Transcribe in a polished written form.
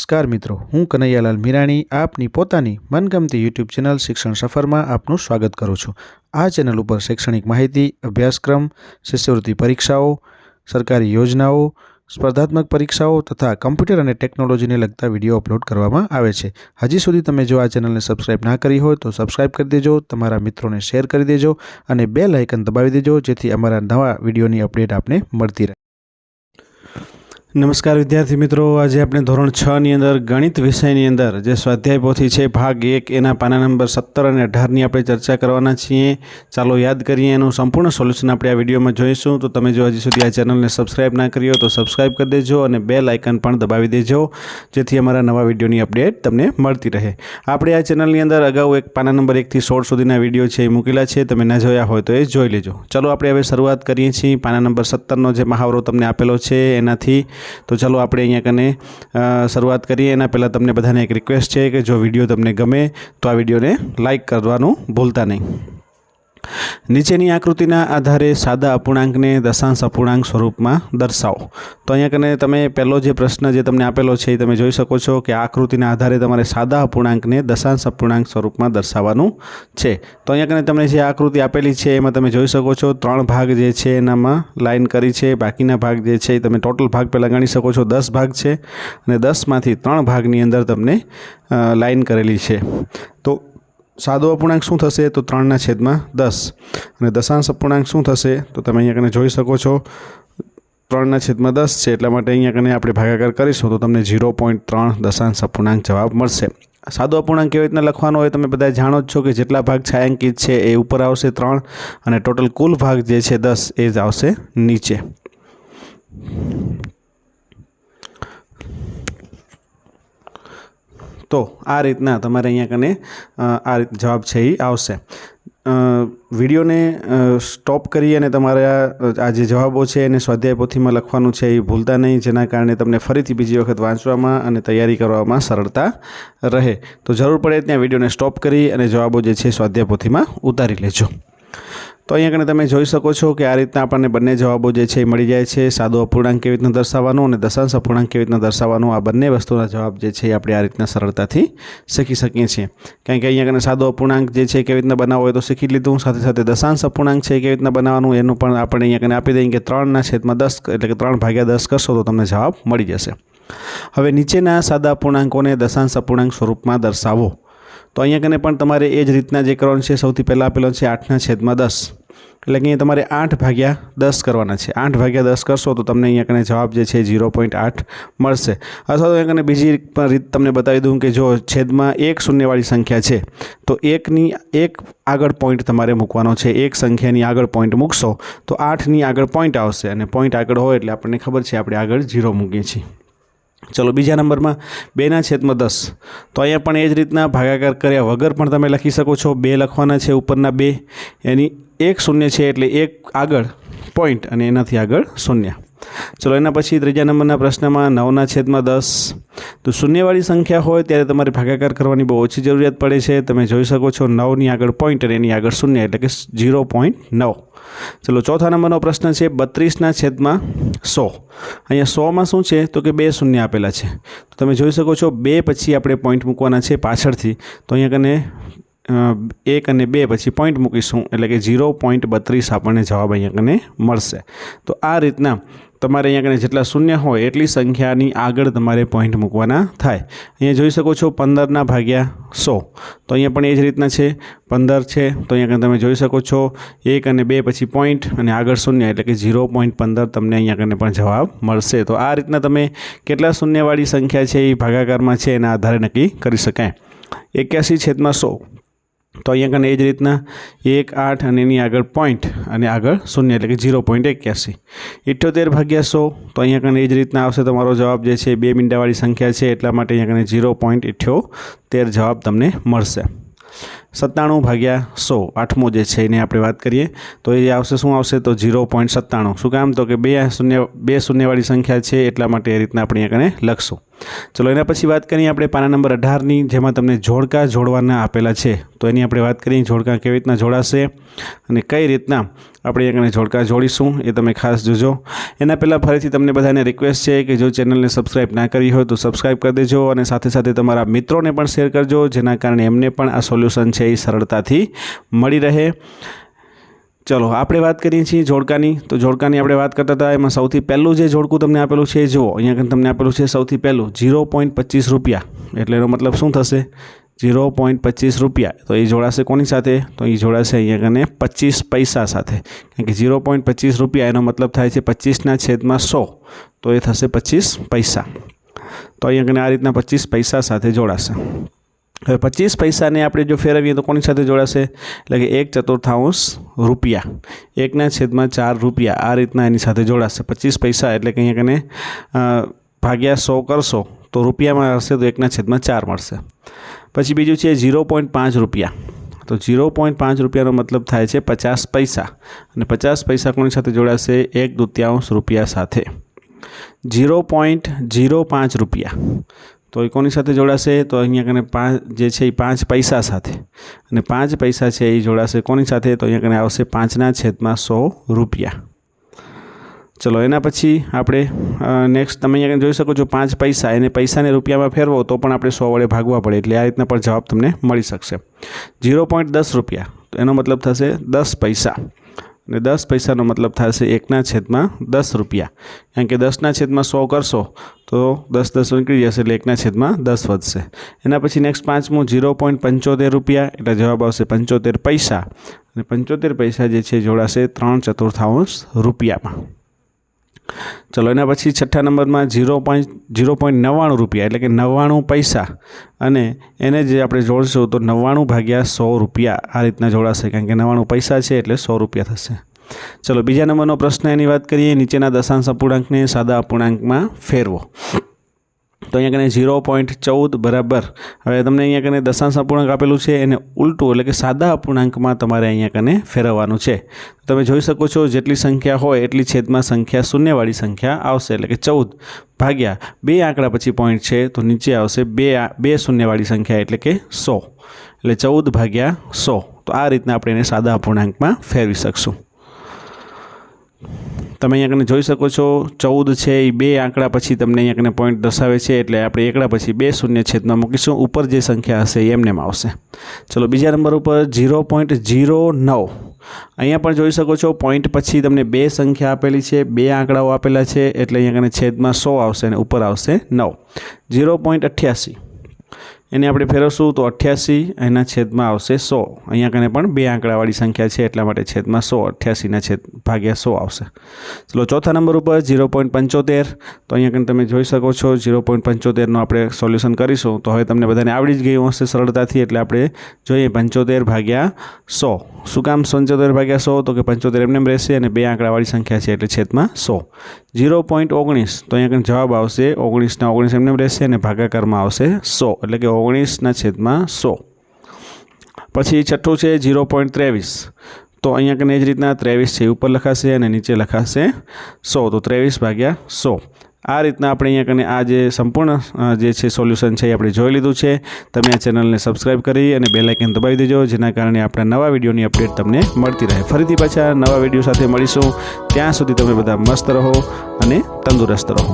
નમસ્કાર મિત્રો, હું કનૈયાલાલ મીરાણી આપની પોતાની મનગમતી યુટ્યુબ ચેનલ શિક્ષણ સફરમાં આપનું સ્વાગત કરું છું। આ ચેનલ ઉપર શૈક્ષણિક માહિતી, અભ્યાસક્રમ, શિષ્યવૃત્તિ પરીક્ષાઓ, સરકારી યોજનાઓ, સ્પર્ધાત્મક પરીક્ષાઓ તથા કમ્પ્યુટર અને ટેકનોલોજીને લગતા વિડીયો અપલોડ કરવામાં આવે છે। હજી સુધી તમે જો આ ચેનલને સબસ્ક્રાઇબ ના કરી હોય તો સબસ્ક્રાઇબ કરી દેજો, તમારા મિત્રોને શેર કરી દેજો અને બેલ આઇકન દબાવી દેજો જેથી અમારા નવા વિડીયોની અપડેટ આપને મળતી રહે। नमस्कार विद्यार्थी मित्रों, आज आपणे धोरण 6 ની અંદર गणित विषयની અંદર જે સ્વાધ્યાય પોથી છે ભાગ 1 એના પાના નંબર 17 અને 18 ની આપણે ચર્ચા કરવાના છીએ। ચાલો યાદ કરીએ, એનું સંપૂર્ણ સોલ્યુશન આપણે આ વિડીયોમાં જોઈશું। તો તમે જો હજી સુધી આ ચેનલને સબસ્ક્રાઇબ ના કરી હોય તો સબસ્ક્રાઇબ કરી દેજો અને બેલ આઇકન પણ દબાવી દેજો જેથી અમારા નવા વિડીયોની અપડેટ તમને મળતી રહે। આપણે આ ચેનલની અંદર અગાઉ એક પાના નંબર 1 થી 16 સુધીના વિડીયો છે એ મૂકેલા છે, તમે ના જોયા હોય તો એ જોઈ લેજો। ચાલો આપણે હવે શરૂઆત કરીએ છીએ। પાના નંબર 17 નો જે મહાવરો તમને આપેલો છે એનાથી तो चलो આપણે અહીંયા કને શરૂઆત કરીએ। એના પહેલાં તમને બધાને એક રિક્વેસ્ટ છે કે જો વિડીયો તમને ગમે તો આ વિડીયોને લાઇક કરવાનું ભૂલતા નહીં। નીચેની આકૃતિના આધારે સાદા અપૂર્ણાંકને દશાંશ અપૂર્ણાંક સ્વરૂપમાં દર્શાવો। તો અહીંયા કને તમે પહેલો જે પ્રશ્ન જે તમને આપેલો છે એ તમે જોઈ શકો છો કે આકૃતિના આધારે તમારે સાદા અપૂર્ણાંકને દશાંશ અપૂર્ણાંક સ્વરૂપમાં દર્શાવવાનું છે। તો અહીંયા કને તમને જે આકૃતિ આપેલી છે એમાં તમે જોઈ શકો છો 3 ભાગ જે છે એનામાં લાઈન કરી છે। બાકીના ભાગ જે છે એ તમે ટોટલ ભાગ પહેલાં ગણી શકો છો, 10 ભાગ છે અને 10માંથી 3 ભાગની અંદર તમને લાઈન કરેલી છે। તો सादो अपूर्णांक शुं थशे तो 3/10 અને દશાંશ અપૂર્ણાંક શું થશે તો તમે અહીંયા કને જોઈ શકો છો 3/10 છે, એટલા માટે અહીંયા કને આપણે ભાગાકાર કરીશું તો તમને 0.3 દશાંશ અપૂર્ણાંક જવાબ મળશે। सादो अपूर्णांक केवी रीतना लखवानो होय तमे बधा जाणो ज छो कि जेटला भाग छायांकित छे ए उपर आवशे 3 અને टोटल कुल भाग जे छे 10 ए ज आवशे नीचे। तो आ रीतना तमारे अहींया कने आ रीत जवाब छे ई आवशे। विडियो ने स्टॉप करी अने तमारा आ जे जवाबो छे एने स्वाध्याय पोथीमां लखवानुं छे ए भूलता नहीं, जेना कारणे तमने फरीथी बीजी वखत वांचवामां अने तैयारी करवामां सरळता रहे। तो जरूर पड़े त्यां विडियोने स्टॉप करी अने जवाबो जे छे स्वाध्याय पोथीमां उतारी लेजो। तो अहींया कने तमे जोई शको छो कि आ रीतना आपणे बंने जवाबो जे छे मळी जाय छे। सादो अपूर्णांक केवी रीतना दर्शावવાનો અને દશાંશ અપૂર્ણાંક કેવી રીતના દર્શાવવાનો, આ બંને વસ્તુના જવાબ જે છે આપણે આ રીતના સરળતાથી શીખી શકીએ છીએ। કારણ કે અહીંયા કને સાદો અપૂર્ણાંક જે છે કેવી રીતના બનાવવો હોય તો શીખી લીધું, સાથે સાથે દશાંશ અપૂર્ણાંક છે કેવી રીતના બનાવવાનું એનું પણ આપણે અહીંયા કને આપી દઈએ કે 3/10 એટલે કે 3/10 કરશો તો તમને જવાબ મળી જશે। હવે નીચેના સાદા અપૂર્ણાંકોને દશાંશ અપૂર્ણાંક સ્વરૂપમાં દર્શાવો। तो अहींया कने पण तमारे ए ज रीतना जे करवानुं छे। सौथी पहेला आपेलो छे 8/10 એટલે કે तमारे 8/10 करवाना छे। 8/10 करशो तो तमने अहींया कने जवाब जे छे 0.8 मळशे। अथवा तो अहींया कने बीजी रीत तमने बतावी दूं कि जो छेदमां एक शून्यवाળી संख्या छे तो 1 ની 1 આગળ पॉइंट तमारे मूकवानो छे। एक संख्यानी આગળ पॉइंट मूकशो तो 8 ની આગળ पॉइंट आवशे અને पॉइंट આગળ होय એટલે આપણને खबर छे આપણે આગળ 0 मूकीए छीए। चलो बीजा नंबर में 2/10 तो अहींया पण ए ज रीतना भागाकार कर्या वगर पण तमे लखी शको छो। 2 लखवाना छे, उपरना 2 एनी 1 शून्य छे एटले 1 आगळ पॉइंट अने एनाथी आगळ शून्य। चलो एना पछी त्रीजा नंबरना प्रश्नमां 9/10 तो शून्यवाળી संख्या होय त्यारे तमारे भागाकार करवानी बहु ओછી जरूरियात पड़े छे। तमे जोई शको छो 9 ની આગળ पॉइंट अने एनी આગળ शून्य એટલે કે 0.9। चलो चौथा नंबरનો प्रश्न है 32/100। अहींया 100 में शुं छे तो कि 2 शून्य आपेला छे। तो तमे जोई शको छो 2 पछी आपणे पॉइंट मूकवाना छे पाछळथी। तो अहींया कने 1 અને 2 पछी पॉइंट मूकीशुं એટલે કે 0.32 આપણને જવાબ અહીંયા કને મળશે। તો આ રીતના તમારે અહીંયા કને જેટલા શૂન્ય હોય એટલી સંખ્યાની આગળ તમારે પોઈન્ટ મૂકવાના થાય। અહીંયા જોઈ શકો છો 15/100 તો અહીંયા પણ એ જ રીતના છે 15 છે તો અહીંયા કને તમે જોઈ શકો છો 1 અને 2 પછી પોઈન્ટ અને આગળ શૂન્ય એટલે કે 0.15 તમને અહીંયા કને પણ જવાબ મળશે। તો આ રીતના તમે કેટલા શૂન્યવાળી સંખ્યા છે એ ભાગાકારમાં છે એના આધારે નક્કી કરી શકાય। 81/100 तो अहींया कने ए ज रीतना 1 8 અને એની આગળ पॉइंट અને આગળ शून्य એટલે કે 0.81। 78/100 तो अहींया कने ए ज रीतना आवशे तमारो जवाब जे छे 2 મીંડાવાળી संख्या छे એટલા માટે अहींया कने 0.78 जवाब तमने मळशे। 97 ભાગ્યા 100 આઠમો જે છે એને આપણે વાત કરીએ તો એ આવશે શું આવશે તો 0.97. શું કામ તો કે બે શૂન્યવાળી સંખ્યા છે એટલા માટે એ રીતના આપણે અહીંયા લખશું. ચલો એના પછી વાત કરીએ આપણે પાના નંબર 18ની, જેમાં તમને જોડકા જોડવાના આપેલા છે. તો એની આપણે વાત કરીએ જોડકા કેવી રીતના જોડાશે અને કઈ રીતના આપણે અહીંયા જોડકા જોડીશું એ તમે ખાસ જોજો. એના પહેલાં ફરીથી તમને બધાને રિક્વેસ્ટ છે કે જો ચેનલને સબસ્ક્રાઈબ ના કરી હોય તો સબસ્ક્રાઈબ કરી દેજો અને સાથે સાથે તમારા મિત્રોને પણ શેર કરજો, જેના કારણે એમને પણ આ સોલ્યુશન છે એ સરળતાથી મળી રહે. ચલો આપણે વાત કરીએ છીએ જોડકાની. તો જોડકાની આપણે વાત કરતા હતા, એમાં સૌથી પહેલું જે જોડકું તમને આપેલું છે એ જુઓ. અહીંયા તમને આપેલું છે સૌથી પહેલું 0.25 રૂપિયા. એટલે એનો મતલબ શું થશે 0.25 રૂપિયા. તો એ જોડાશે કોની સાથે તો એ જોડાશે અહીંયા કને 25 પૈસા સાથે. કારણ કે 0.25 રૂપિયા એનો મતલબ થાય છે 25/100. તો એ થશે 25 પૈસા. તો અહીંયા કને આ રીતના 25 પૈસા સાથે જોડાશે. હવે 25 પૈસાને આપણે જો ફેરવીએ તો કોની સાથે જોડાશે એટલે કે 1/4 રૂપિયા, 1/4 રૂપિયા આ રીતના એની સાથે જોડાશે. 25 પૈસા એટલે કે અહીંયા કને ભાગ્યા 100 કરશો તો રૂપિયામાં હશે તો 1/4 મળશે. પછી બીજું છે 0.5 રૂપિયા. તો 0.5 રૂપિયાનો મતલબ થાય છે 50 પૈસા અને 50 પૈસા કોની સાથે જોડાશે 1/2 રૂપિયા સાથે. 0.05 રૂપિયા તો એ કોની સાથે જોડાશે તો અહીંયા કને 5 જે છે એ 5 પૈસા સાથે અને 5 પૈસા છે એ જોડાશે કોની સાથે તો અહીંયા કને આવશે 5/100 રૂપિયા. ચલો એના પછી આપણે નેક્સ્ટ તમે અહીંયા જોઈ શકો છો 5 પૈસા, એને પૈસાને રૂપિયામાં ફેરવો તો પણ આપણે 100 વડે ભાગવા પડે એટલે આ રીતના પણ જવાબ તમને મળી શકશે. 0.10 રૂપિયા તો એનો મતલબ થશે 10 પૈસા અને 10 પૈસાનો મતલબ થશે 1/10 રૂપિયા. કારણ કે 10/100 કરશો તો 10 નીકળી જશે એટલે 1/10 વધશે. એના પછી નેક્સ્ટ પાંચમું 0.75 રૂપિયા એટલે જવાબ આવશે 75 પૈસા અને 75 પૈસા જે છે જોડાશે 3/4 રૂપિયામાં. ચલો એના પછી છઠ્ઠા નંબરમાં 0.99 રૂપિયા એટલે કે 99 પૈસા અને એને જે આપણે જોડશું તો 99/100 રૂપિયા આ રીતના જોડાશે. કારણ કે 99 પૈસા છે એટલે 100 રૂપિયા થશે. ચલો બીજા નંબરનો પ્રશ્ન એની વાત કરીએ. નીચેના દશાંશ અપૂર્ણાંકને સાદા અપૂર્ણાંકમાં ફેરવો. તો અહીંયા કને 0.14 બરાબર, હવે તમને અહીંયા કને દશાંશ અપૂર્ણાંક આપેલું છે એને ઉલટું એટલે કે સાદા અપૂર્ણાંકમાં તમારે અહીંયા કને ફેરવવાનું છે. તમે જોઈ શકો છો જેટલી સંખ્યા હોય એટલી છેદમાં સંખ્યા શૂન્યવાળી સંખ્યા આવશે. એટલે કે 14 ભાગ્યા 2 આંકડા પછી પોઈન્ટ છે તો નીચે આવશે 2 શૂન્યવાળી સંખ્યા એટલે કે 100 એટલે 14/100. તો આ રીતના આપણે એને સાદા અપૂર્ણાંકમાં ફેરવી શકશું. તમે અહીંયા કને જોઈ શકો છો 14 છે એ 2 આંકડા પછી તમને અહીંયા કને પોઈન્ટ દર્શાવે છે એટલે આપણે એકડા પછી 2 શૂન્ય છેદમાં મૂકીશું. ઉપર જે સંખ્યા હશે એ એમને આવશે. ચલો બીજા નંબર ઉપર 0.09. અહીંયા પણ જોઈ શકો છો પોઈન્ટ પછી તમને 2 સંખ્યા આપેલી છે, 2 આંકડાઓ આપેલા છે એટલે અહીંયા કને છેદમાં 100 આવશે અને ઉપર આવશે 9. 0.88 એને આપણે ફેરવશું તો 88 એના છેદમાં આવશે 100. અહીંયા કને પણ 2 આંકડાવાળી સંખ્યા છે એટલા માટે છેદમાં 100, 88/100 આવશે. ચલો ચોથા નંબર ઉપર 0.75. તો અહીંયા કને તમે જોઈ શકો છો 0.75નો આપણે સોલ્યુશન કરીશું તો હવે તમને બધાને આવડી જ ગયું હશે સરળતાથી. એટલે આપણે જોઈએ 75/100. શું કામ 75/100 તો કે 75 એમને રહેશે અને 2 આંકડાવાળી સંખ્યા છે એટલે છેદમાં 100. 0.19 તો અહીંયા કને જવાબ આવશે 19/19 એમને રહેશે અને ભાગાકારમાં આવશે 100 એટલે કે 19/100. પછી છઠ્ઠું છે 0.23. તો અહીંયા કને એ જ રીતના 23 છે ઉપર લખાશે અને નીચે લખાશે 100 તો 23/100. આ રીતના આપણે અહીંયા કને આ જે સંપૂર્ણ જે છે સોલ્યુશન છે એ આપણે જોઈ લીધું છે. તમે આ ચેનલને સબસ્ક્રાઈબ કરી અને બેલ આઇકન દબાવી દેજો, જેના કારણે આપણા નવા વિડીયોની અપડેટ તમને મળતી રહે. ફરીથી પાછા નવા વિડીયો સાથે મળીશું. ત્યાં સુધી તમે બધા મસ્ત રહો અને તંદુરસ્ત રહો.